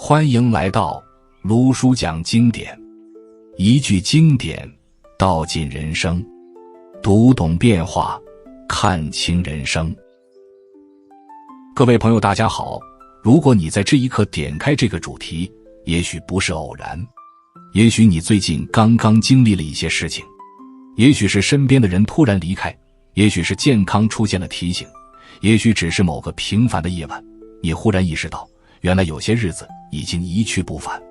欢迎来到卢叔讲经典，一句经典道尽人生，读懂变化，看清人生。各位朋友大家好，如果你在这一刻点开这个主题，也许不是偶然，也许你最近刚刚经历了一些事情，也许是身边的人突然离开，也许是健康出现了提醒，也许只是某个平凡的夜晚，你忽然意识到原来有些日子已经一去不返。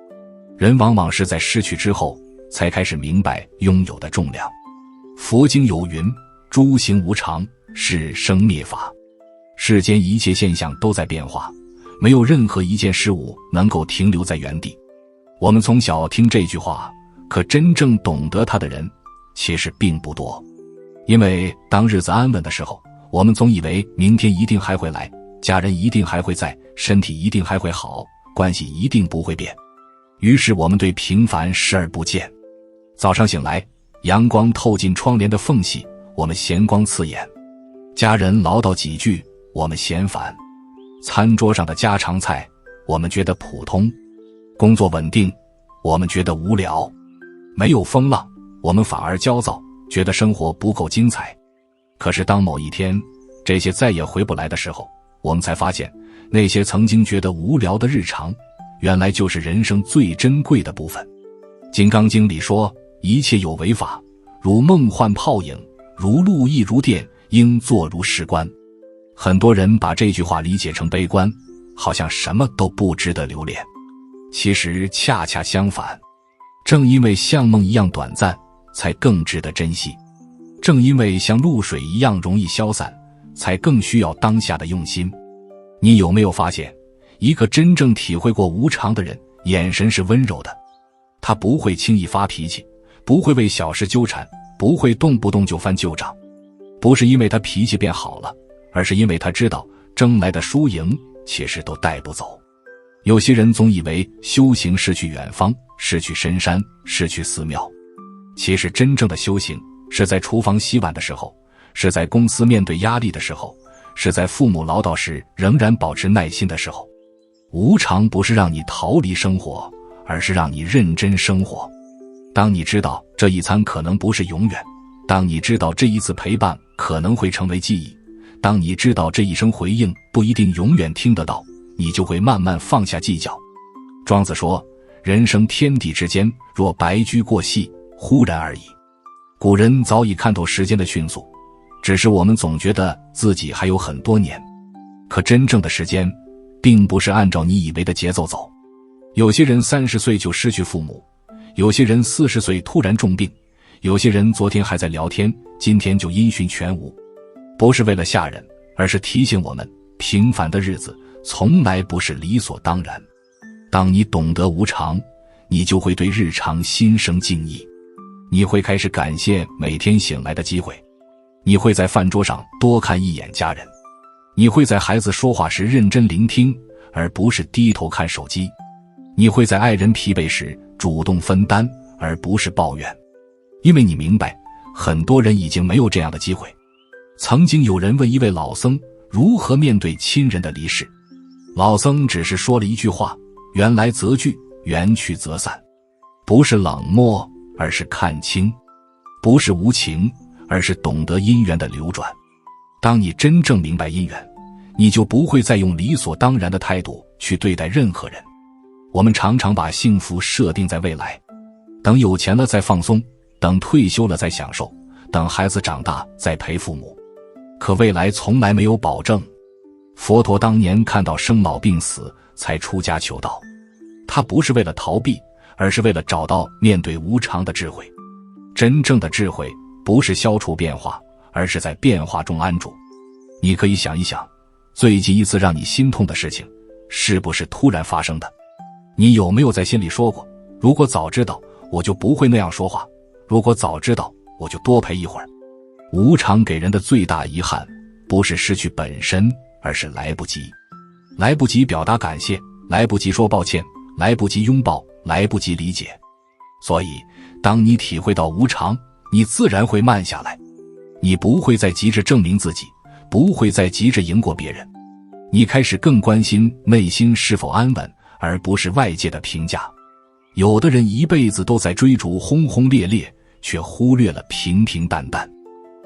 人往往是在失去之后才开始明白拥有的重量。佛经有云，诸行无常，是生灭法。世间一切现象都在变化，没有任何一件事物能够停留在原地。我们从小听这句话，可真正懂得它的人其实并不多。因为当日子安稳的时候，我们总以为明天一定还会来，家人一定还会在，身体一定还会好，关系一定不会变。于是我们对平凡视而不见。早上醒来，阳光透进窗帘的缝隙，我们嫌光刺眼；家人唠叨几句，我们嫌烦；餐桌上的家常菜，我们觉得普通；工作稳定，我们觉得无聊；没有风浪，我们反而焦躁，觉得生活不够精彩。可是当某一天这些再也回不来的时候，我们才发现，那些曾经觉得无聊的日常，原来就是人生最珍贵的部分。金刚经里说，一切有为法，如梦幻泡影，如露亦如电，应作如是观。很多人把这句话理解成悲观，好像什么都不值得留恋。其实恰恰相反，正因为像梦一样短暂，才更值得珍惜；正因为像露水一样容易消散，才更需要当下的用心。你有没有发现，一个真正体会过无常的人，眼神是温柔的，他不会轻易发脾气，不会为小事纠缠，不会动不动就翻旧账。不是因为他脾气变好了，而是因为他知道争来的输赢其实都带不走。有些人总以为修行是去远方，是去深山，是去寺庙。其实真正的修行是在厨房洗碗的时候，是在公司面对压力的时候，是在父母唠叨时仍然保持耐心的时候。无常不是让你逃离生活，而是让你认真生活。当你知道这一餐可能不是永远，当你知道这一次陪伴可能会成为记忆，当你知道这一声回应不一定永远听得到，你就会慢慢放下计较。庄子说，人生天地之间，若白驹过隙，忽然而已。古人早已看透时间的迅速，只是我们总觉得自己还有很多年。可真正的时间并不是按照你以为的节奏走。有些人30岁就失去父母，有些人40岁突然重病，有些人昨天还在聊天，今天就音讯全无。不是为了吓人，而是提醒我们，平凡的日子从来不是理所当然。当你懂得无常，你就会对日常心生敬意，你会开始感谢每天醒来的机会，你会在饭桌上多看一眼家人，你会在孩子说话时认真聆听，而不是低头看手机，你会在爱人疲惫时主动分担，而不是抱怨。因为你明白，很多人已经没有这样的机会。曾经有人问一位老僧如何面对亲人的离世，老僧只是说了一句话，缘来则聚，缘去则散。不是冷漠，而是看清；不是无情，而是懂得因缘的流转。当你真正明白因缘，你就不会再用理所当然的态度去对待任何人。我们常常把幸福设定在未来，等有钱了再放松，等退休了再享受，等孩子长大再陪父母。可未来从来没有保证。佛陀当年看到生老病死才出家求道，他不是为了逃避，而是为了找到面对无常的智慧。真正的智慧不是消除变化，而是在变化中安住。你可以想一想，最近一次让你心痛的事情是不是突然发生的？你有没有在心里说过，如果早知道我就不会那样说话，如果早知道我就多陪一会儿。无常给人的最大遗憾不是失去本身，而是来不及。来不及表达感谢，来不及说抱歉，来不及拥抱，来不及理解。所以当你体会到无常，你自然会慢下来。你不会再急着证明自己，不会再急着赢过别人。你开始更关心内心是否安稳，而不是外界的评价。有的人一辈子都在追逐轰轰烈烈，却忽略了平平淡淡。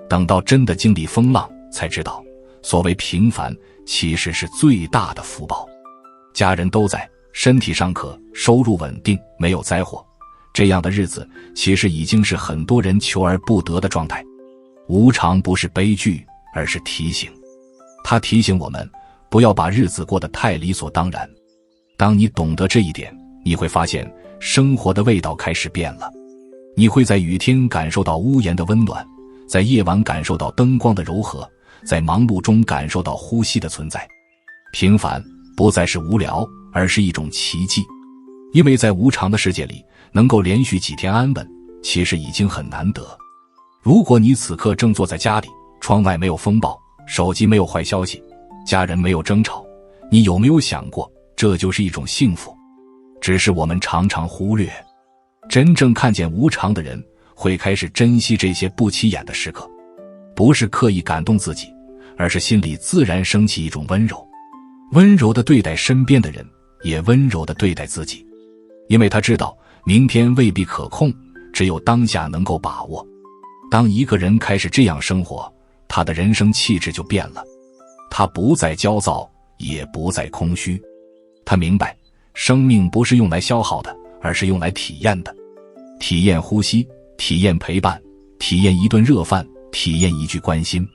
等到真的经历风浪，才知道所谓平凡其实是最大的福报。家人都在，身体尚可，收入稳定，没有灾祸，这样的日子其实已经是很多人求而不得的状态。无常不是悲剧，而是提醒。它提醒我们不要把日子过得太理所当然。当你懂得这一点，你会发现生活的味道开始变了。你会在雨天感受到屋檐的温暖，在夜晚感受到灯光的柔和，在忙碌中感受到呼吸的存在。平凡不再是无聊，而是一种奇迹。因为在无常的世界里，能够连续几天安稳，其实已经很难得。如果你此刻正坐在家里，窗外没有风暴，手机没有坏消息，家人没有争吵，你有没有想过，这就是一种幸福？只是我们常常忽略。真正看见无常的人，会开始珍惜这些不起眼的时刻，不是刻意感动自己，而是心里自然升起一种温柔，温柔地对待身边的人，也温柔地对待自己。因为他知道明天未必可控，只有当下能够把握。当一个人开始这样生活，他的人生气质就变了。他不再焦躁，也不再空虚。他明白，生命不是用来消耗的，而是用来体验的。体验呼吸，体验陪伴，体验一顿热饭，体验一句关心。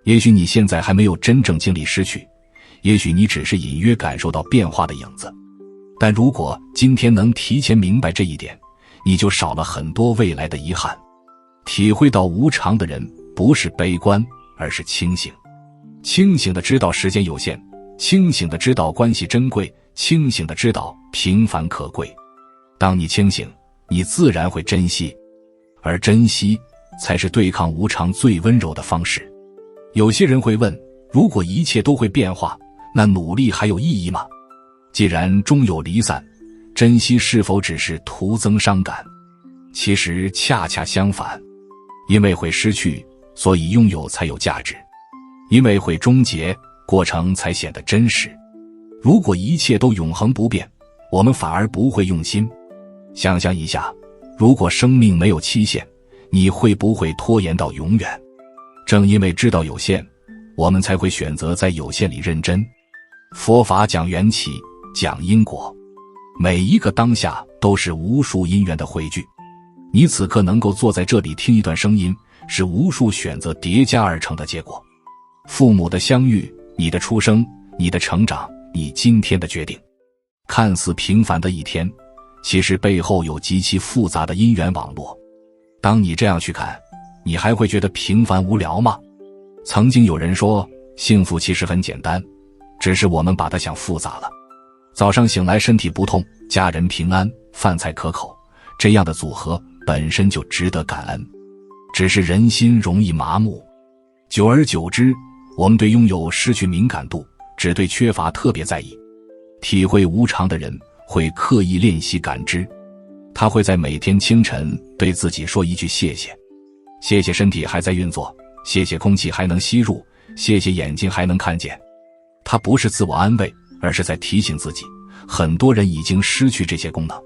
也许你现在还没有真正经历失去，也许你只是隐约感受到变化的影子。但如果今天能提前明白这一点，你就少了很多未来的遗憾。体会到无常的人，不是悲观，而是清醒。清醒地知道时间有限，清醒地知道关系珍贵，清醒地知道平凡可贵。当你清醒，你自然会珍惜，而珍惜才是对抗无常最温柔的方式。有些人会问，如果一切都会变化，那努力还有意义吗？既然终有离散，珍惜是否只是徒增伤感？其实恰恰相反，因为会失去，所以拥有才有价值；因为会终结，过程才显得真实。如果一切都永恒不变，我们反而不会用心。想象一下，如果生命没有期限，你会不会拖延到永远？正因为知道有限，我们才会选择在有限里认真。佛法讲缘起，讲因果，每一个当下都是无数因缘的汇聚。你此刻能够坐在这里听一段声音，是无数选择叠加而成的结果。父母的相遇，你的出生，你的成长，你今天的决定。看似平凡的一天，其实背后有极其复杂的因缘网络。当你这样去看，你还会觉得平凡无聊吗？曾经有人说，幸福其实很简单，只是我们把它想复杂了。早上醒来身体不痛，家人平安，饭菜可口，这样的组合本身就值得感恩。只是人心容易麻木，久而久之，我们对拥有失去敏感度，只对缺乏特别在意。体会无常的人会刻意练习感知，他会在每天清晨对自己说一句谢谢。谢谢身体还在运作，谢谢空气还能吸入，谢谢眼睛还能看见。他不是自我安慰，而是在提醒自己，很多人已经失去这些功能。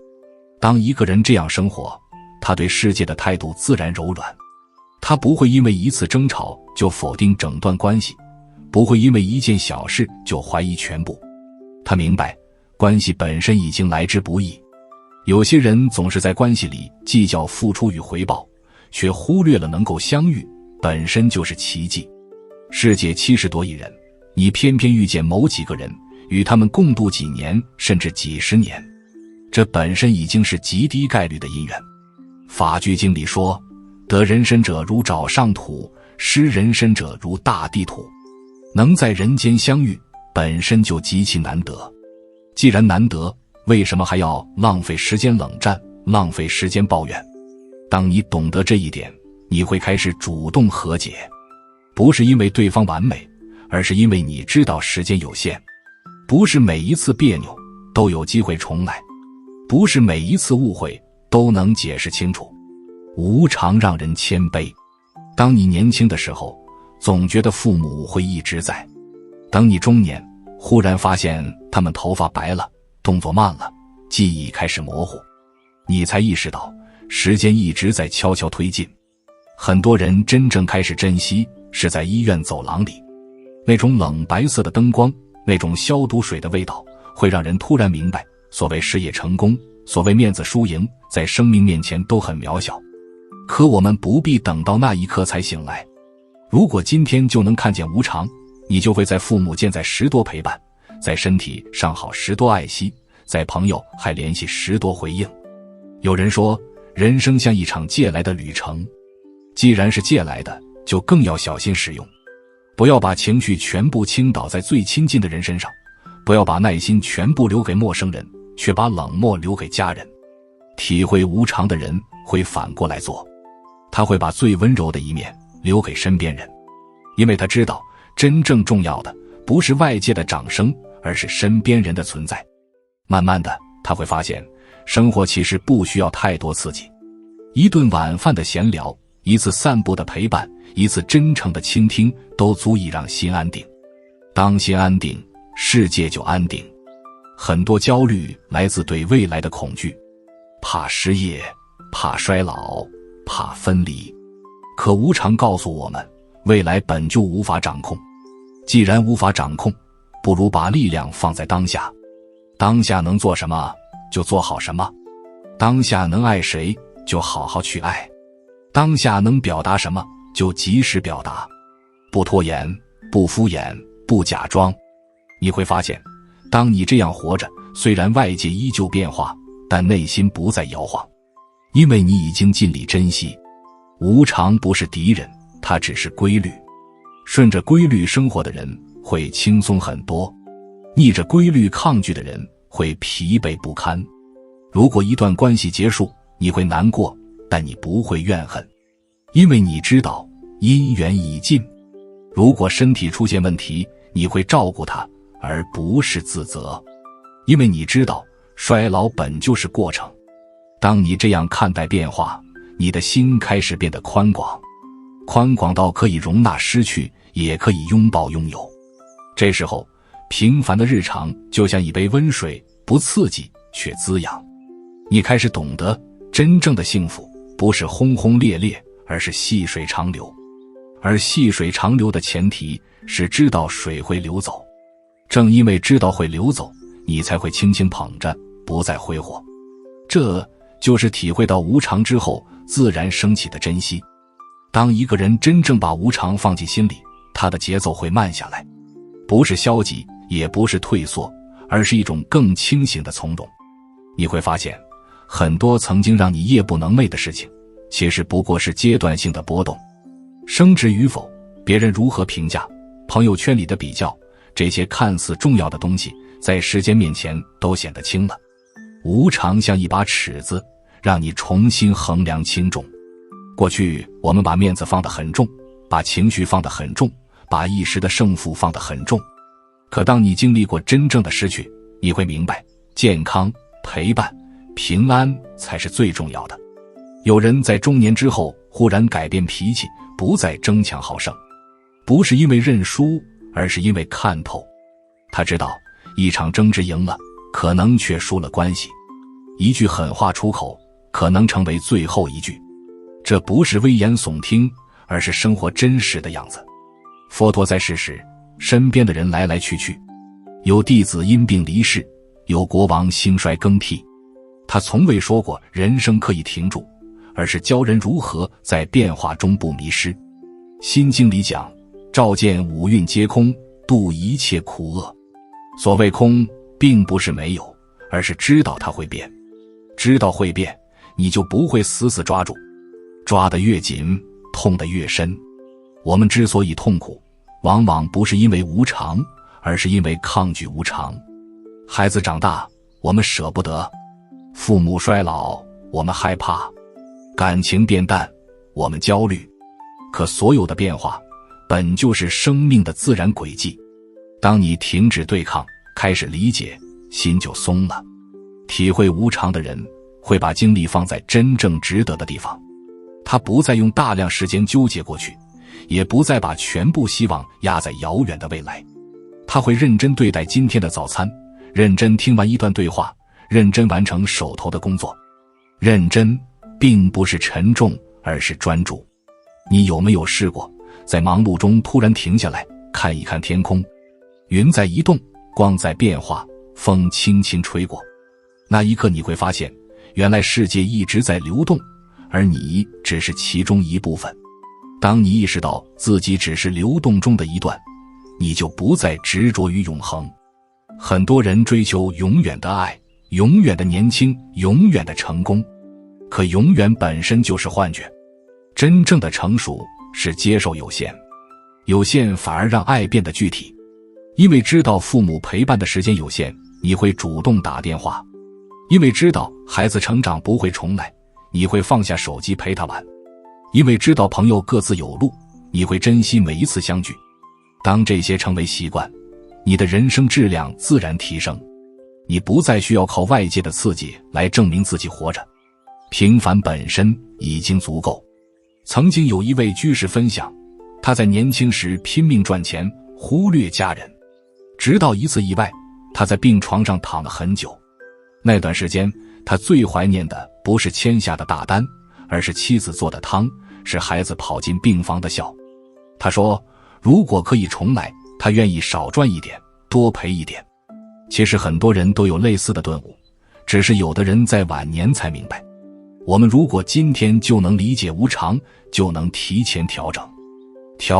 当一个人这样生活，他对世界的态度自然柔软。他不会因为一次争吵就否定整段关系，不会因为一件小事就怀疑全部。他明白，关系本身已经来之不易。有些人总是在关系里计较付出与回报，却忽略了能够相遇本身就是奇迹。世界70多亿人，你偏偏遇见某几个人，与他们共度几年甚至几十年，这本身已经是极低概率的因缘。法句经里说，得人身者如爪上土，失人身者如大地土。能在人间相遇本身就极其难得，既然难得，为什么还要浪费时间冷战，浪费时间抱怨？当你懂得这一点，你会开始主动和解，不是因为对方完美，而是因为你知道时间有限。不是每一次别扭都有机会重来，不是每一次误会都能解释清楚。无常让人谦卑。当你年轻的时候，总觉得父母会一直在，等你中年，忽然发现他们头发白了，动作慢了，记忆开始模糊，你才意识到时间一直在悄悄推进。很多人真正开始珍惜，是在医院走廊里，那种冷白色的灯光，那种消毒水的味道，会让人突然明白，所谓事业成功，所谓面子输赢，在生命面前都很渺小。可我们不必等到那一刻才醒来。如果今天就能看见无常，你就会在父母健在时多陪伴，在身体尚好时多爱惜，在朋友还联系时多回应。有人说，人生像一场借来的旅程，既然是借来的，就更要小心使用。不要把情绪全部倾倒在最亲近的人身上，不要把耐心全部留给陌生人，却把冷漠留给家人。体会无常的人会反过来做，他会把最温柔的一面留给身边人，因为他知道真正重要的不是外界的掌声，而是身边人的存在。慢慢的，他会发现生活其实不需要太多刺激，一顿晚饭的闲聊，一次散步的陪伴，一次真诚的倾听，都足以让心安定。当心安定，世界就安定。很多焦虑来自对未来的恐惧，怕失业，怕衰老，怕分离。可无常告诉我们，未来本就无法掌控。既然无法掌控，不如把力量放在当下。当下能做什么，就做好什么。当下能爱谁，就好好去爱。当下能表达什么，就及时表达。不拖延，不敷衍，不假装。你会发现，当你这样活着，虽然外界依旧变化，但内心不再摇晃，因为你已经尽力珍惜。无常不是敌人，它只是规律。顺着规律生活的人会轻松很多，逆着规律抗拒的人会疲惫不堪。如果一段关系结束，你会难过，但你不会怨恨，因为你知道因缘已尽。如果身体出现问题，你会照顾它，而不是自责，因为你知道衰老本就是过程。当你这样看待变化，你的心开始变得宽广，宽广到可以容纳失去，也可以拥抱拥有。这时候，平凡的日常就像一杯温水，不刺激却滋养。你开始懂得，真正的幸福不是轰轰烈烈，而是细水长流。而细水长流的前提是知道水会流走。正因为知道会流走，你才会轻轻捧着，不再挥霍。这就是体会到无常之后自然升起的珍惜。当一个人真正把无常放进心里，他的节奏会慢下来，不是消极，也不是退缩，而是一种更清醒的从容。你会发现，很多曾经让你夜不能寐的事情，其实不过是阶段性的波动。升职与否，别人如何评价，朋友圈里的比较，这些看似重要的东西，在时间面前都显得轻了。无常像一把尺子，让你重新衡量轻重。过去我们把面子放得很重，把情绪放得很重，把一时的胜负放得很重。可当你经历过真正的失去，你会明白，健康、陪伴、平安才是最重要的。有人在中年之后忽然改变脾气，不再争强好胜，不是因为认输，而是因为看透。他知道一场争执赢了，可能却输了关系；一句狠话出口，可能成为最后一句。这不是危言耸听，而是生活真实的样子。佛陀在世时，身边的人来来去去，有弟子因病离世，有国王兴衰更替。他从未说过人生可以停住，而是教人如何在变化中不迷失。心经里讲，照见五蕴皆空，度一切苦厄。所谓空，并不是没有，而是知道它会变。知道会变，你就不会死死抓住，抓得越紧，痛得越深。我们之所以痛苦，往往不是因为无常，而是因为抗拒无常。孩子长大，我们舍不得；父母衰老，我们害怕；感情变淡，我们焦虑。可所有的变化，本就是生命的自然轨迹。当你停止对抗，开始理解，心就松了。体会无常的人，会把精力放在真正值得的地方。他不再用大量时间纠结过去，也不再把全部希望压在遥远的未来。他会认真对待今天的早餐，认真听完一段对话，认真完成手头的工作。认真并不是沉重，而是专注。你有没有试过在忙碌中突然停下来，看一看天空？云在移动，光在变化，风轻轻吹过。那一刻你会发现，原来世界一直在流动，而你只是其中一部分。当你意识到自己只是流动中的一段，你就不再执着于永恒。很多人追求永远的爱，永远的年轻，永远的成功，可永远本身就是幻觉。真正的成熟是接受有限，有限反而让爱变得具体。因为知道父母陪伴的时间有限，你会主动打电话；因为知道孩子成长不会重来，你会放下手机陪他玩；因为知道朋友各自有路，你会珍惜每一次相聚。当这些成为习惯，你的人生质量自然提升。你不再需要靠外界的刺激来证明自己活着，平凡本身已经足够。曾经有一位居士分享，他在年轻时拼命赚钱，忽略家人，直到一次意外，他在病床上躺了很久。那段时间，他最怀念的不是签下的大单，而是妻子做的汤，是孩子跑进病房的笑。他说，如果可以重来，他愿意少赚一点，多赔一点。其实很多人都有类似的顿悟，只是有的人在晚年才明白。我们如果今天就能理解无常，就能提前调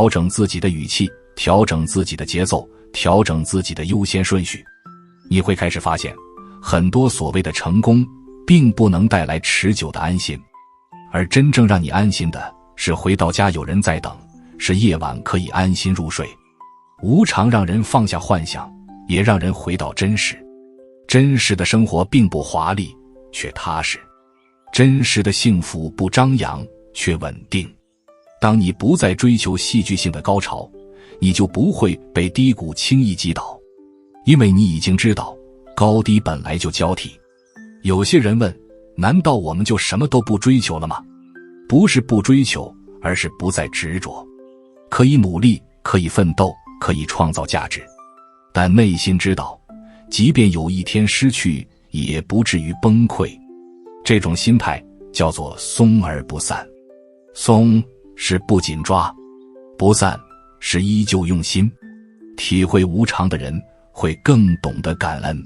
整自己的语气，调整自己的节奏，调整自己的优先顺序。你会开始发现，很多所谓的成功并不能带来持久的安心，而真正让你安心的是回到家有人在等，是夜晚可以安心入睡。无常让人放下幻想，也让人回到真实。真实的生活并不华丽，却踏实。真实的幸福不张扬，却稳定。当你不再追求戏剧性的高潮，你就不会被低谷轻易击倒，因为你已经知道高低本来就交替。有些人问，难道我们就什么都不追求了吗？不是不追求，而是不再执着。可以努力，可以奋斗，可以创造价值，但内心知道，即便有一天失去，也不至于崩溃。这种心态叫做松而不散。松是不紧抓，不散是依旧用心。体会无常的人会更懂得感恩，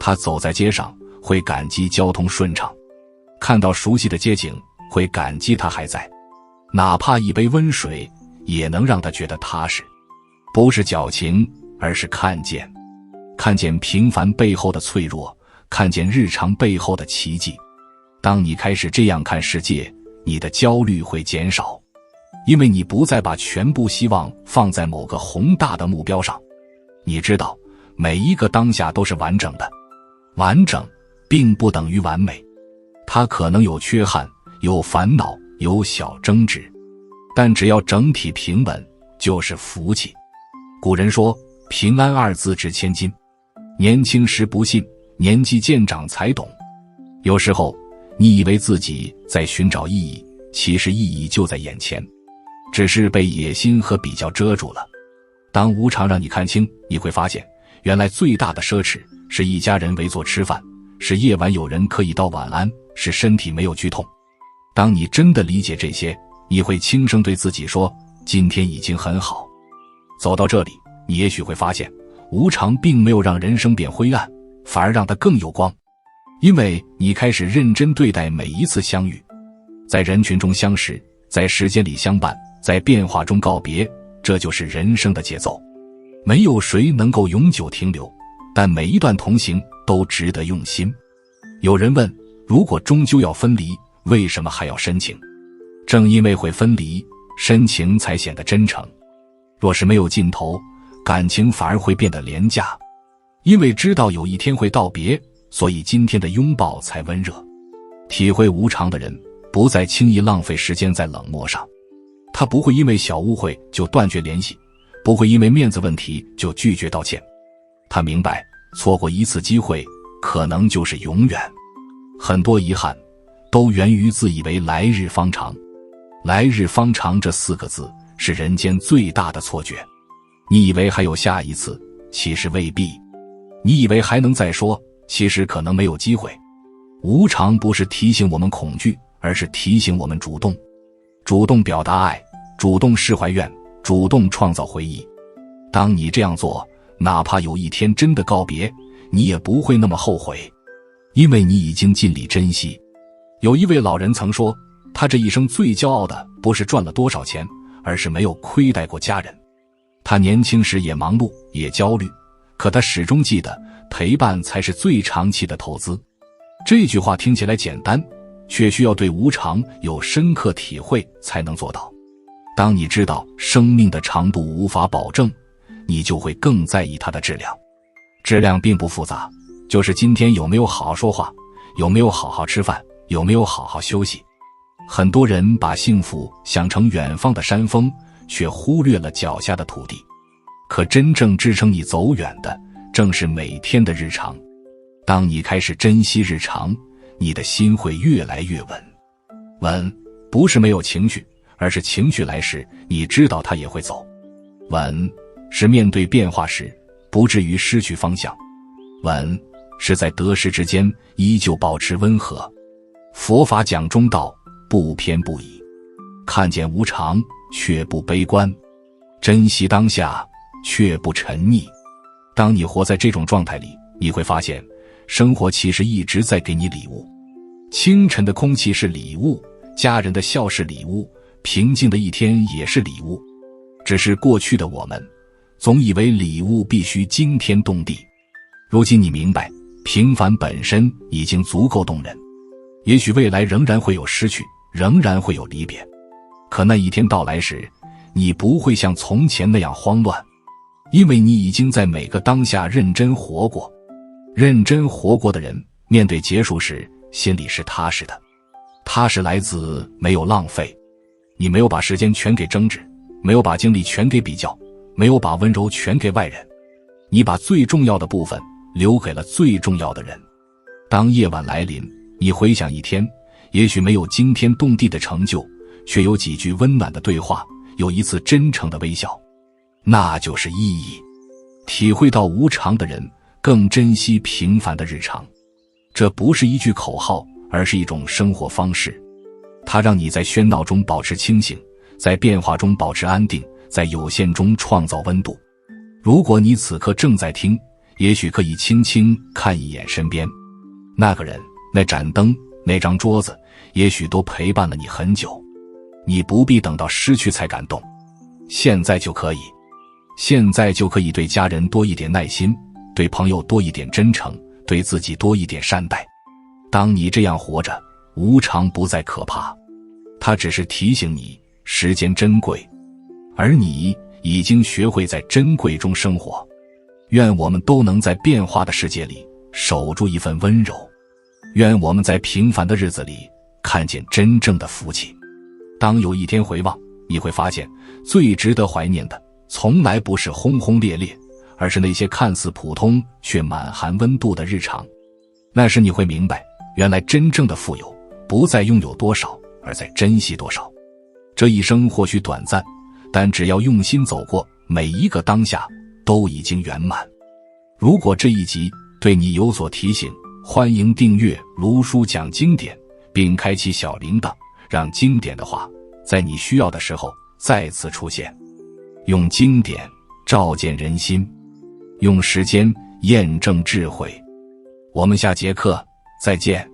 他走在街上会感激交通顺畅，看到熟悉的街景会感激他还在，哪怕一杯温水也能让他觉得踏实。不是矫情，而是看见平凡背后的脆弱，看见日常背后的奇迹。当你开始这样看世界，你的焦虑会减少，因为你不再把全部希望放在某个宏大的目标上。你知道，每一个当下都是完整的。完整并不等于完美，它可能有缺憾，有烦恼，有小争执，但只要整体平稳，就是福气。古人说，平安二字值千金。年轻时不信，年纪渐长才懂。有时候你以为自己在寻找意义，其实意义就在眼前，只是被野心和比较遮住了。当无常让你看清，你会发现，原来最大的奢侈是一家人围坐吃饭，是夜晚有人可以道晚安，是身体没有剧痛。当你真的理解这些，你会轻声对自己说，今天已经很好。走到这里，你也许会发现，无常并没有让人生变灰暗，反而让它更有光。因为你开始认真对待每一次相遇，在人群中相识，在时间里相伴，在变化中告别，这就是人生的节奏。没有谁能够永久停留，但每一段同行都值得用心。有人问，如果终究要分离，为什么还要深情？正因为会分离，深情才显得真诚。若是没有尽头，感情反而会变得廉价。因为知道有一天会道别，所以今天的拥抱才温热。体会无常的人，不再轻易浪费时间在冷漠上。他不会因为小误会就断绝联系，不会因为面子问题就拒绝道歉。他明白，错过一次机会，可能就是永远。很多遗憾，都源于自以为来日方长。来日方长这4个字，是人间最大的错觉。你以为还有下一次，其实未必。你以为还能再说，其实可能没有机会。无常不是提醒我们恐惧，而是提醒我们主动。主动表达爱，主动释怀怨，主动创造回忆。当你这样做，哪怕有一天真的告别，你也不会那么后悔，因为你已经尽力珍惜。有一位老人曾说，他这一生最骄傲的不是赚了多少钱，而是没有亏待过家人。他年轻时也忙碌，也焦虑，可他始终记得，陪伴才是最长期的投资。这句话听起来简单，却需要对无常有深刻体会才能做到。当你知道生命的长度无法保证，你就会更在意它的质量。质量并不复杂，就是今天有没有好好说话，有没有好好吃饭，有没有好好休息。很多人把幸福想成远方的山峰，却忽略了脚下的土地。可真正支撑你走远的，正是每天的日常。当你开始珍惜日常，你的心会越来越稳。稳，不是没有情绪，而是情绪来时，你知道它也会走。稳，是面对变化时，不至于失去方向。稳，是在得失之间，依旧保持温和。佛法讲中道，不偏不倚，看见无常，却不悲观，珍惜当下，却不沉溺。当你活在这种状态里，你会发现，生活其实一直在给你礼物。清晨的空气是礼物，家人的笑是礼物，平静的一天也是礼物。只是过去的我们，总以为礼物必须惊天动地。如今你明白，平凡本身已经足够动人。也许未来仍然会有失去，仍然会有离别，可那一天到来时，你不会像从前那样慌乱，因为你已经在每个当下认真活过。认真活过的人，面对结束时，心里是踏实的。踏实来自没有浪费，你没有把时间全给争执，没有把精力全给比较，没有把温柔全给外人，你把最重要的部分留给了最重要的人。当夜晚来临，你回想一天，也许没有惊天动地的成就，却有几句温暖的对话，有一次真诚的微笑，那就是意义。体会到无常的人，更珍惜平凡的日常。这不是一句口号，而是一种生活方式。它让你在喧闹中保持清醒，在变化中保持安定，在有限中创造温度。如果你此刻正在听，也许可以轻轻看一眼身边那个人，那盏灯，那张桌子，也许都陪伴了你很久。你不必等到失去才感动，现在就可以。现在就可以对家人多一点耐心，对朋友多一点真诚，对自己多一点善待。当你这样活着，无常不再可怕，它只是提醒你时间珍贵，而你已经学会在珍贵中生活。愿我们都能在变化的世界里守住一份温柔，愿我们在平凡的日子里看见真正的福气。当有一天回望，你会发现最值得怀念的从来不是轰轰烈烈，而是那些看似普通却满含温度的日常。那时你会明白，原来真正的富有不在拥有多少，而在珍惜多少。这一生或许短暂，但只要用心走过，每一个当下都已经圆满。如果这一集对你有所提醒，欢迎订阅卢叔讲经典，并开启小铃铛，让经典的话在你需要的时候再次出现。用经典照见人心，用时间验证智慧。我们下节课再见。